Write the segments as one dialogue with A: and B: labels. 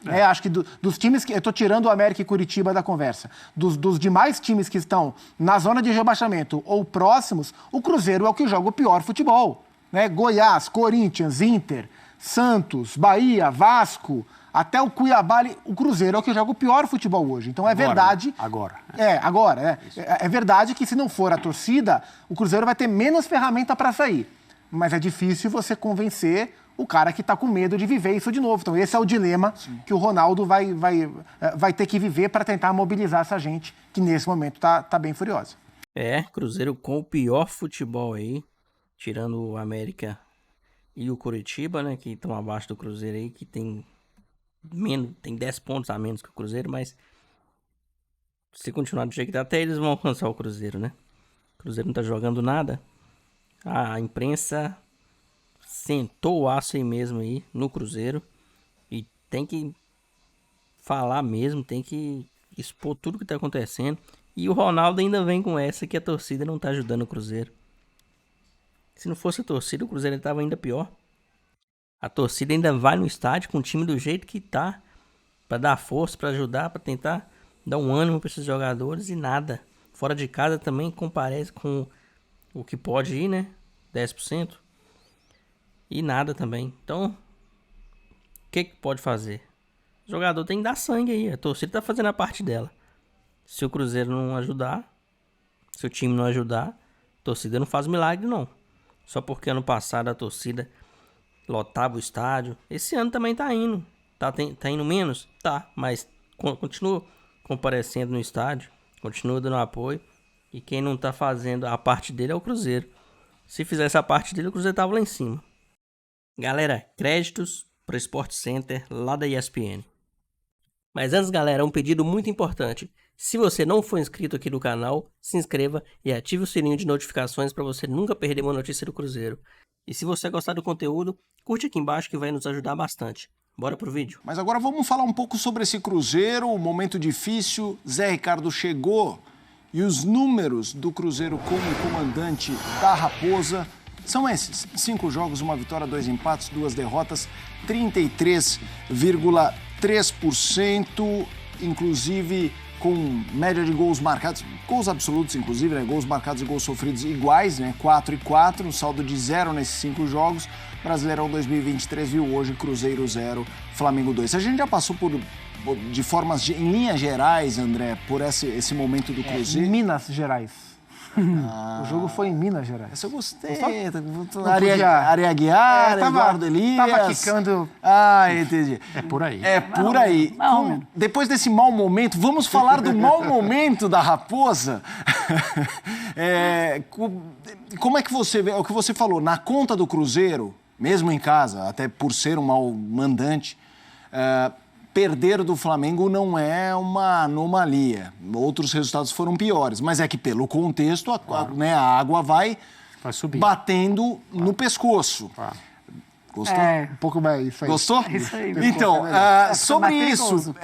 A: Acho que dos times que... Eu estou tirando o América e Curitiba da conversa. Dos demais times que estão na zona de rebaixamento ou próximos, o Cruzeiro é o que joga o pior futebol. Goiás, Corinthians, Inter, Santos, Bahia, Vasco, até o Cuiabá, o Cruzeiro é o que joga o pior futebol hoje. Então verdade...
B: Agora.
A: É verdade que se não for a torcida, o Cruzeiro vai ter menos ferramenta para sair. Mas é difícil você convencer o cara que está com medo de viver isso de novo. Então esse é o dilema que o Ronaldo vai ter que viver para tentar mobilizar essa gente que nesse momento tá bem furiosa.
C: Cruzeiro com o pior futebol aí, tirando o América e o Curitiba, né, que estão abaixo do Cruzeiro aí, que tem 10 pontos a menos que o Cruzeiro, mas se continuar do jeito que tá, até eles vão alcançar o Cruzeiro, né? O Cruzeiro não tá jogando nada. A imprensa sentou o aço aí mesmo aí no Cruzeiro e tem que falar mesmo, tem que expor tudo que tá acontecendo. E o Ronaldo ainda vem com essa que a torcida não tá ajudando o Cruzeiro. Se não fosse a torcida, o Cruzeiro tava ainda pior. A torcida ainda vai no estádio com o time do jeito que tá, pra dar força, pra ajudar, pra tentar dar um ânimo pra esses jogadores e nada. Fora de casa também comparece com o que pode ir, né? 10%. E nada também. Então, o que pode fazer? O jogador tem que dar sangue aí. A torcida tá fazendo a parte dela. Se o Cruzeiro não ajudar, se o time não ajudar, a torcida não faz milagre, não. Só porque ano passado a torcida lotava o estádio. Esse ano também tá indo. Tá indo menos? Tá. Mas continua comparecendo no estádio. Continua dando apoio. E quem não tá fazendo a parte dele é o Cruzeiro. Se fizesse a parte dele, o Cruzeiro tava lá em cima. Galera, créditos para Sport Center lá da ESPN. Mas antes, galera, um pedido muito importante. Se você não for inscrito aqui no canal, se inscreva e ative o sininho de notificações para você nunca perder uma notícia do Cruzeiro. E se você gostar do conteúdo, curte aqui embaixo que vai nos ajudar bastante. Bora pro vídeo.
D: Mas agora vamos falar um pouco sobre esse Cruzeiro, um momento difícil. Zé Ricardo chegou e os números do Cruzeiro como comandante da Raposa são esses: 5 jogos, 1 vitória, 2 empates, 2 derrotas, 33,3%, inclusive com média de gols marcados, gols absolutos inclusive, né? Gols marcados e gols sofridos iguais, né? 4 e 4, um saldo de 0 nesses 5 jogos. Brasileirão 2023 viu hoje Cruzeiro 0, Flamengo 2. A gente já passou em linhas gerais, André, por esse momento do Cruzeiro.
A: Minas Gerais. O jogo foi em Minas Gerais.
D: Essa eu gostei.
A: Aria
D: Guiar, Eduardo Elias.
A: Tava quicando.
D: Entendi.
B: É por aí.
D: É por aí. Depois desse mau momento, vamos falar do mau momento da Raposa. Como é que você vê, é o que você falou, na conta do Cruzeiro, mesmo em casa, até por ser um mau mandante, perder do Flamengo não é uma anomalia. Outros resultados foram piores, mas é que pelo contexto a água vai
B: subir,
D: batendo no pescoço. Gostou?
A: Um pouco mais isso aí.
D: Gostou?
E: Isso aí.
D: Então, sobre isso...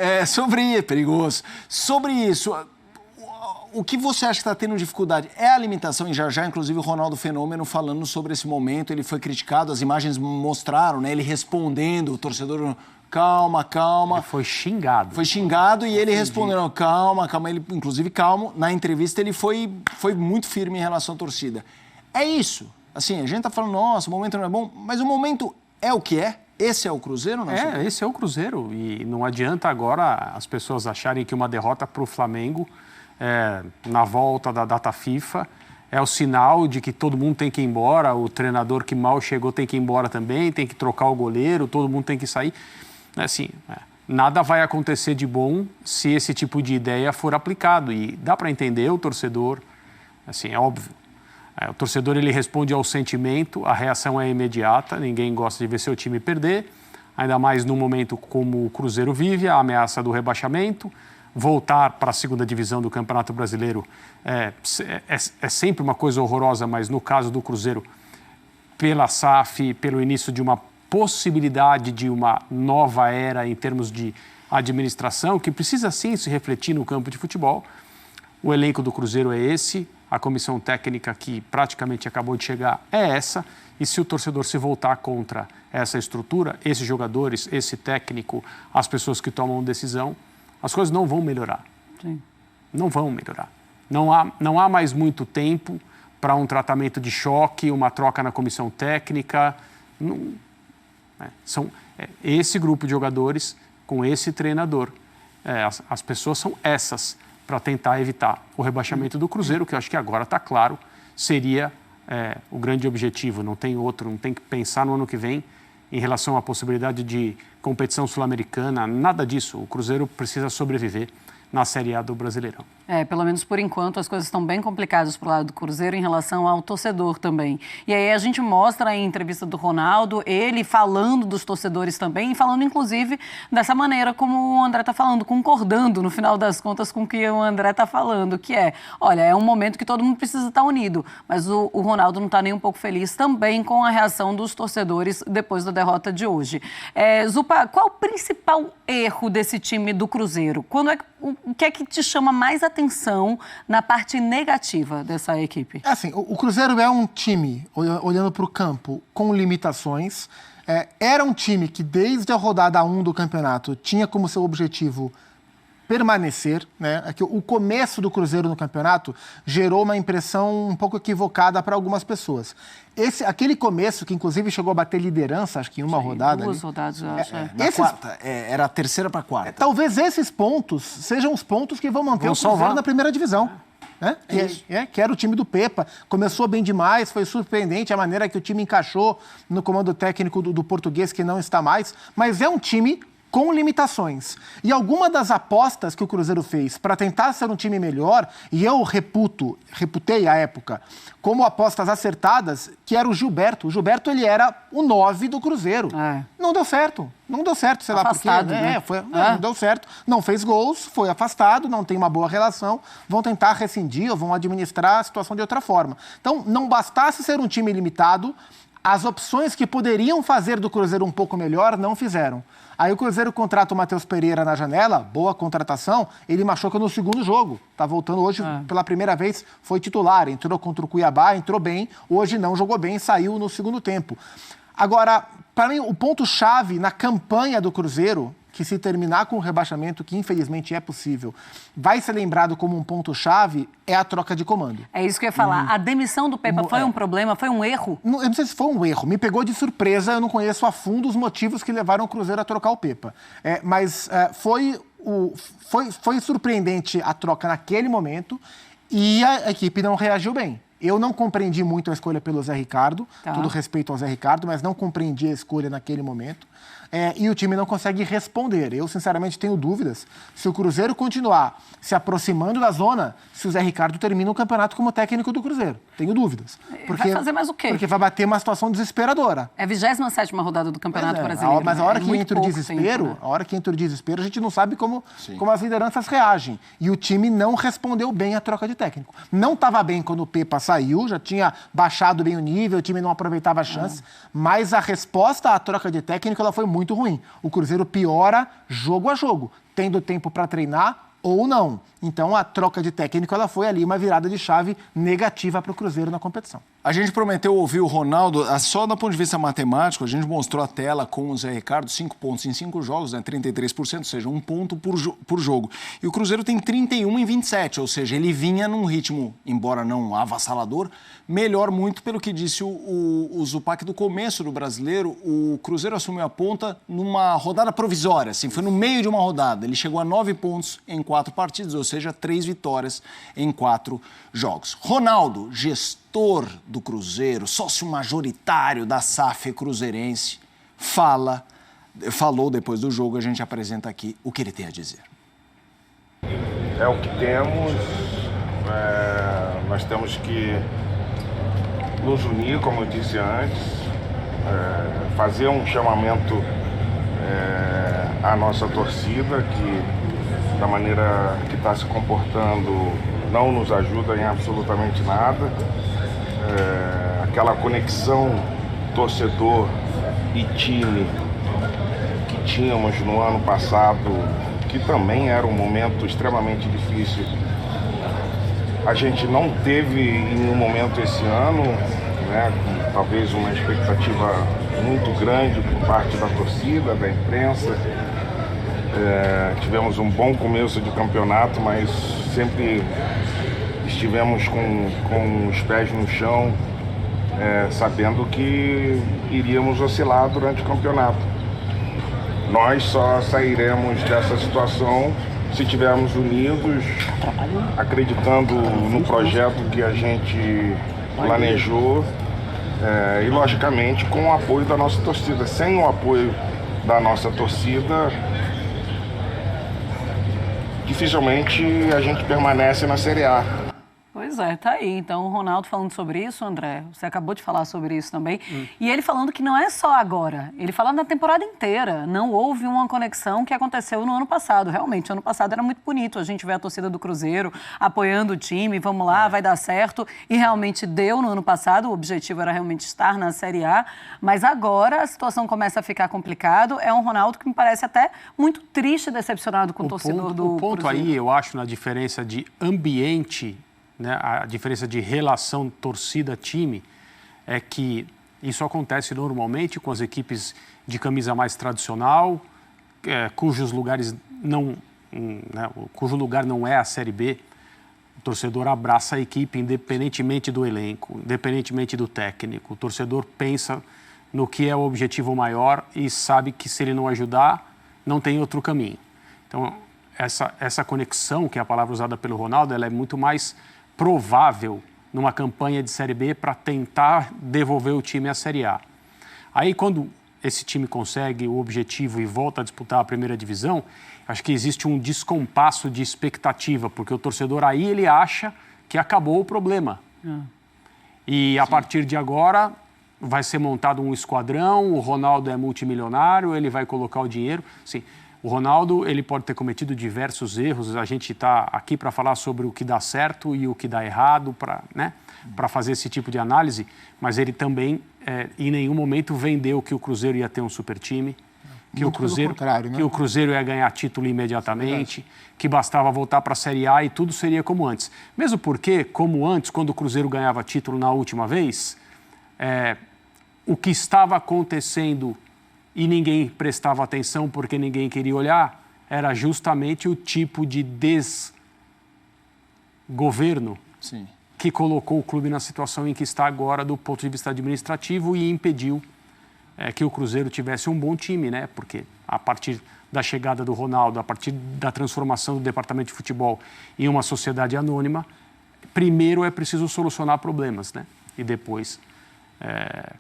D: perigoso. Sobre isso, o que você acha que está tendo dificuldade? É a alimentação, e já inclusive o Ronaldo Fenômeno falando sobre esse momento, ele foi criticado, as imagens mostraram, né? Ele respondendo, o torcedor... Calma.
B: Ele foi xingado.
D: Foi xingado e ele respondeu, calma. Ele, inclusive, calmo. Na entrevista, ele foi muito firme em relação à torcida. É isso. Assim, a gente tá falando, nossa, o momento não é bom, mas o momento é o que é. Esse é o Cruzeiro, não?
B: Esse é o Cruzeiro. E não adianta agora as pessoas acharem que uma derrota para o Flamengo na volta da data FIFA é o sinal de que todo mundo tem que ir embora, o treinador que mal chegou tem que ir embora também, tem que trocar o goleiro, todo mundo tem que sair. Assim, nada vai acontecer de bom se esse tipo de ideia for aplicado. E dá para entender o torcedor, assim, é óbvio. O torcedor, ele responde ao sentimento, a reação é imediata, ninguém gosta de ver seu time perder, ainda mais num momento como o Cruzeiro vive, a ameaça do rebaixamento. Voltar para a segunda divisão do Campeonato Brasileiro é sempre uma coisa horrorosa, mas no caso do Cruzeiro, pela SAF, pelo início de uma possibilidade de uma nova era em termos de administração, que precisa sim se refletir no campo de futebol. O elenco do Cruzeiro é esse, a comissão técnica que praticamente acabou de chegar é essa, e se o torcedor se voltar contra essa estrutura, esses jogadores, esse técnico, as pessoas que tomam decisão, as coisas não vão melhorar.
E: Sim.
B: Não vão melhorar. Não há mais muito tempo para um tratamento de choque, uma troca na comissão técnica. Esse grupo de jogadores com esse treinador. As pessoas são essas para tentar evitar o rebaixamento do Cruzeiro, que eu acho que agora está claro, seria o grande objetivo. Não tem outro, não tem que pensar no ano que vem em relação à possibilidade de competição sul-americana, nada disso. O Cruzeiro precisa sobreviver na Série A do Brasileirão.
E: Pelo menos por enquanto as coisas estão bem complicadas pro lado do Cruzeiro em relação ao torcedor também. E aí a gente mostra em entrevista do Ronaldo, ele falando dos torcedores também, e falando inclusive dessa maneira como o André está falando, concordando no final das contas com o que o André está falando, que olha, é um momento que todo mundo precisa estar unido, mas o Ronaldo não está nem um pouco feliz também com a reação dos torcedores depois da derrota de hoje. Zupa, qual o principal erro desse time do Cruzeiro? O que é que te chama mais atenção na parte negativa dessa equipe?
A: Assim, o Cruzeiro é um time, olhando para o campo, com limitações. Era um time que, desde a rodada 1 do campeonato, tinha como seu objetivo permanecer, né? O começo do Cruzeiro no campeonato gerou uma impressão um pouco equivocada para algumas pessoas. Aquele começo, que inclusive chegou a bater liderança, acho que em uma rodada.
E: 2 rodadas, eu acho.
D: Quarta, era a terceira para a quarta.
A: Talvez esses pontos sejam os pontos que vão manter o Cruzeiro na primeira divisão. Que era o time do Pepa. Começou bem demais, foi surpreendente a maneira que o time encaixou no comando técnico do português, que não está mais. Mas é um time com limitações. E alguma das apostas que o Cruzeiro fez para tentar ser um time melhor, e eu reputei à época, como apostas acertadas, que era o Gilberto. O Gilberto, ele era o 9 do Cruzeiro. Não deu certo. Não deu certo, sei lá por quê. Não deu certo. Não fez gols, foi afastado, não tem uma boa relação. Vão tentar rescindir ou vão administrar a situação de outra forma. Então, não bastasse ser um time limitado, as opções que poderiam fazer do Cruzeiro um pouco melhor, não fizeram. Aí o Cruzeiro contrata o Matheus Pereira na janela, boa contratação, ele machuca no segundo jogo. Tá voltando hoje pela primeira vez, foi titular, entrou contra o Cuiabá, entrou bem, hoje não jogou bem, saiu no segundo tempo. Agora, para mim, o ponto-chave na campanha do Cruzeiro, que se terminar com o rebaixamento, que infelizmente é possível, vai ser lembrado como um ponto-chave, é a troca de comando.
E: É isso que eu ia falar. A demissão do Pepa foi um problema, foi um erro?
A: Eu não sei se foi um erro. Me pegou de surpresa, eu não conheço a fundo os motivos que levaram o Cruzeiro a trocar o Pepa. Mas foi surpreendente a troca naquele momento e a equipe não reagiu bem. Eu não compreendi muito a escolha pelo Zé Ricardo, todo respeito ao Zé Ricardo, mas não compreendi a escolha naquele momento. E o time não consegue responder. Eu, sinceramente, tenho dúvidas se o Cruzeiro continuar se aproximando da zona, se o Zé Ricardo termina o campeonato como técnico do Cruzeiro. Tenho dúvidas.
E: Vai fazer mais o quê?
A: Porque vai bater uma situação desesperadora.
E: É a 27ª rodada do Campeonato Brasileiro.
A: Mas a hora que entra o desespero, tempo, né? A hora que entra o desespero, a gente não sabe como as lideranças reagem. E o time não respondeu bem à troca de técnico. Não estava bem quando o Pepa saiu, já tinha baixado bem o nível, o time não aproveitava a chance, mas a resposta à troca de técnico ela foi muito ruim. O Cruzeiro piora jogo a jogo, tendo tempo para treinar ou não. Então, a troca de técnico ela foi ali uma virada de chave negativa para o Cruzeiro na competição.
D: A gente prometeu ouvir o Ronaldo, só do ponto de vista matemático, a gente mostrou a tela com o Zé Ricardo, 5 pontos em 5 jogos, né, 33%, ou seja, 1 ponto por jogo. E o Cruzeiro tem 31 em 27, ou seja, ele vinha num ritmo, embora não avassalador, melhor muito pelo que disse o Zupac do começo do Brasileiro. O Cruzeiro assumiu a ponta numa rodada provisória, assim, foi no meio de uma rodada. Ele chegou a 9 pontos em 4 partidas, ou seja, 3 vitórias em 4 jogos. Ronaldo, gestor do Cruzeiro, sócio majoritário da SAF cruzeirense, falou depois do jogo, a gente apresenta aqui o que ele tem a dizer.
F: É o que temos, nós temos que nos unir, como eu disse antes, fazer um chamamento à nossa torcida, que da maneira que está se comportando não nos ajuda em absolutamente nada. Aquela conexão torcedor e time que tínhamos no ano passado, que também era um momento extremamente difícil, A gente não teve em nenhum momento esse ano, né, talvez uma expectativa muito grande por parte da torcida, da imprensa. Tivemos um bom começo de campeonato, mas sempre estivemos com os pés no chão, sabendo que iríamos oscilar durante o campeonato. Nós só sairemos dessa situação se estivermos unidos, acreditando no projeto que a gente planejou e, logicamente, com o apoio da nossa torcida. Sem o apoio da nossa torcida, dificilmente a gente permanece na Série A.
E: Pois é, tá aí. Então, o Ronaldo falando sobre isso, André, você acabou de falar sobre isso também. E ele falando que não é só agora, ele falando na temporada inteira. Não houve uma conexão que aconteceu no ano passado. Realmente, o ano passado era muito bonito. A gente vê a torcida do Cruzeiro apoiando o time, vamos lá, vai dar certo. E realmente deu no ano passado, o objetivo era realmente estar na Série A. Mas agora a situação começa a ficar complicado. É um Ronaldo que me parece até muito triste e decepcionado com o torcedor do Cruzeiro.
B: O ponto aí, eu acho, na diferença de ambiente, né, a diferença de relação torcida-time, é que isso acontece normalmente com as equipes de camisa mais tradicional, cujos lugares não, né, cujo lugar não é a Série B. O torcedor abraça a equipe independentemente do elenco, independentemente do técnico. O torcedor pensa no que é o objetivo maior e sabe que se ele não ajudar, não tem outro caminho. Então, essa conexão, que é a palavra usada pelo Ronaldo, ela é muito mais provável numa campanha de Série B para tentar devolver o time à Série A. Aí, quando esse time consegue o objetivo e volta a disputar a primeira divisão, acho que existe um descompasso de expectativa, porque o torcedor aí ele acha que acabou o problema. E a partir de agora vai ser montado um esquadrão, o Ronaldo é multimilionário, ele vai colocar o dinheiro. Sim. O Ronaldo, ele pode ter cometido diversos erros, a gente está aqui para falar sobre o que dá certo e o que dá errado, para fazer esse tipo de análise, mas ele também, em nenhum momento, vendeu que o Cruzeiro ia ter um super time, que o Cruzeiro ia ganhar título imediatamente, que bastava voltar para a Série A e tudo seria como antes. Mesmo porque, como antes, quando o Cruzeiro ganhava título na última vez, o que estava acontecendo e ninguém prestava atenção porque ninguém queria olhar, era justamente o tipo de desgoverno que colocou o clube na situação em que está agora do ponto de vista administrativo e impediu que o Cruzeiro tivesse um bom time, né? Porque a partir da chegada do Ronaldo, a partir da transformação do departamento de futebol em uma sociedade anônima, primeiro é preciso solucionar problemas, né? E depois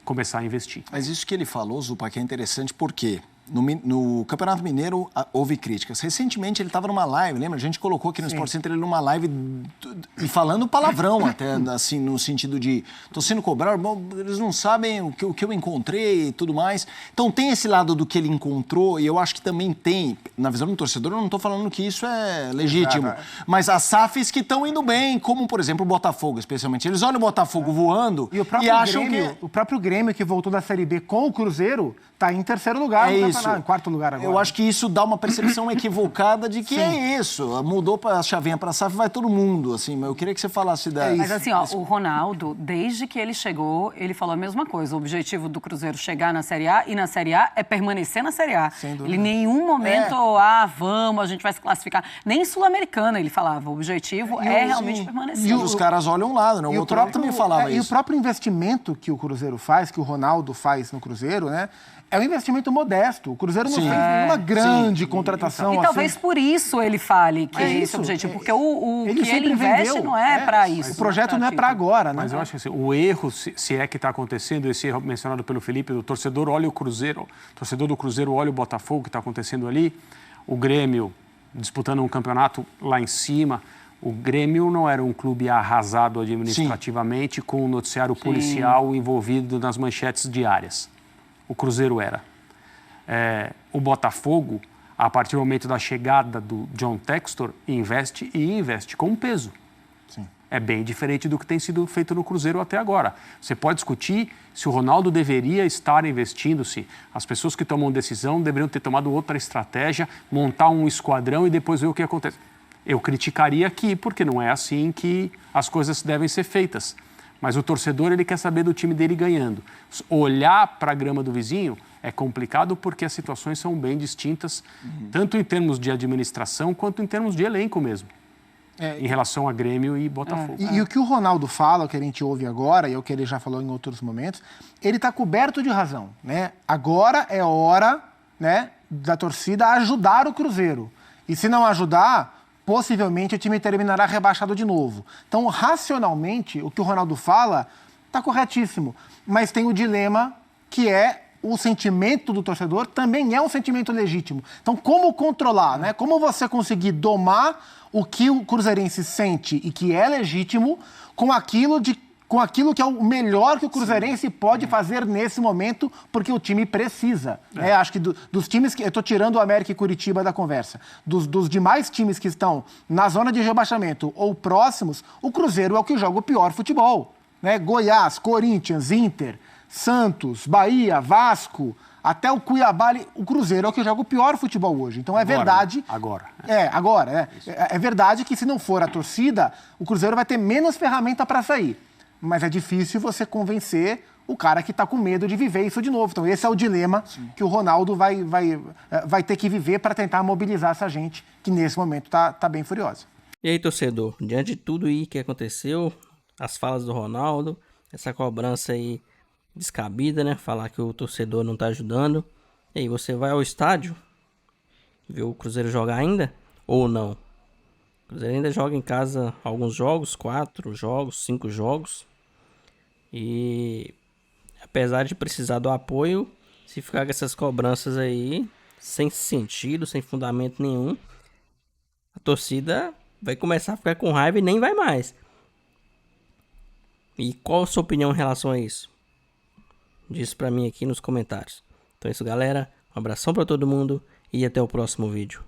B: começar a investir.
D: Mas isso que ele falou, Zupa, que é interessante porque no Campeonato Mineiro houve críticas. Recentemente ele estava numa live, lembra? A gente colocou aqui no Sport Center ele numa live e falando palavrão até, assim, no sentido de tô sendo cobrado, bom, eles não sabem o que eu encontrei e tudo mais. Então tem esse lado do que ele encontrou e eu acho que também tem, na visão do torcedor, eu não estou falando que isso é legítimo, mas as SAFs que estão indo bem, como por exemplo o Botafogo, especialmente. Eles olham o Botafogo voando e acham
A: Grêmio, o próprio Grêmio que voltou da Série B com o Cruzeiro está em terceiro lugar no campeonato, em quarto lugar agora.
D: Eu acho que isso dá uma percepção equivocada de que é isso. Mudou a chavinha para a SAF, vai todo mundo, assim. Mas eu queria que você falasse da...
E: Mas assim, ó, o Ronaldo, desde que ele chegou, ele falou a mesma coisa. O objetivo do Cruzeiro chegar na Série A e na Série A é permanecer na Série A. Ele em nenhum momento, vamos, a gente vai se classificar. Nem Sul-Americana ele falava. O objetivo é realmente permanecer.
D: E os caras olham um lado, né? O outro também falava isso.
A: E o próprio investimento que o Cruzeiro faz, que o Ronaldo faz no Cruzeiro, né? É um investimento modesto. O Cruzeiro não fez nenhuma grande contratação.
E: E talvez por isso ele fale que é esse o objetivo. Porque o que ele investe não é para isso.
A: O projeto não é para agora, né?
B: Mas eu acho que assim, o erro, se é que está acontecendo, esse erro mencionado pelo Felipe, o torcedor olha o Cruzeiro, o torcedor do Cruzeiro olha o Botafogo que está acontecendo ali, o Grêmio disputando um campeonato lá em cima. O Grêmio não era um clube arrasado administrativamente, com um noticiário policial envolvido nas manchetes diárias. O Cruzeiro era. O Botafogo, a partir do momento da chegada do John Textor, investe com peso. É bem diferente do que tem sido feito no Cruzeiro até agora. Você pode discutir se o Ronaldo deveria estar investindo, se as pessoas que tomam decisão deveriam ter tomado outra estratégia, montar um esquadrão e depois ver o que acontece. Eu criticaria aqui, porque não é assim que as coisas devem ser feitas. Mas o torcedor, ele quer saber do time dele ganhando. Olhar para a grama do vizinho é complicado porque as situações são bem distintas, tanto em termos de administração quanto em termos de elenco mesmo. Em relação a Grêmio e Botafogo.
A: E o que o Ronaldo fala, o que a gente ouve agora, e o que ele já falou em outros momentos, ele está coberto de razão, né? Agora é hora, né, da torcida ajudar o Cruzeiro. E se não ajudar, possivelmente o time terminará rebaixado de novo. Então, racionalmente, o que o Ronaldo fala está corretíssimo. Mas tem o dilema que é o sentimento do torcedor também é um sentimento legítimo. Então, como controlar, né? Como você conseguir domar o que o cruzeirense sente e que é legítimo com aquilo que é o melhor que o cruzeirense pode fazer nesse momento, porque o time precisa. Acho que dos times que... Eu estou tirando o América e Curitiba da conversa. Dos demais times que estão na zona de rebaixamento ou próximos, o Cruzeiro é o que joga o pior futebol. Né? Goiás, Corinthians, Inter, Santos, Bahia, Vasco, até o Cuiabá, o Cruzeiro é o que joga o pior futebol hoje. Então é verdade...
B: Agora.
A: É verdade que se não for a torcida, o Cruzeiro vai ter menos ferramenta para sair. Mas é difícil você convencer o cara que está com medo de viver isso de novo. Então esse é o dilema que o Ronaldo vai ter que viver para tentar mobilizar essa gente que nesse momento tá bem furiosa.
C: E aí, torcedor, diante de tudo aí que aconteceu, as falas do Ronaldo, essa cobrança aí descabida, né? Falar que o torcedor não tá ajudando. E aí, você vai ao estádio ver o Cruzeiro jogar ainda? Ou não? O Cruzeiro ainda joga em casa alguns jogos, 4 jogos, 5 jogos. E apesar de precisar do apoio, se ficar com essas cobranças aí, sem sentido, sem fundamento nenhum, a torcida vai começar a ficar com raiva e nem vai mais. E qual a sua opinião em relação a isso? Diz pra mim aqui nos comentários. Então é isso, galera. Um abração pra todo mundo e até o próximo vídeo.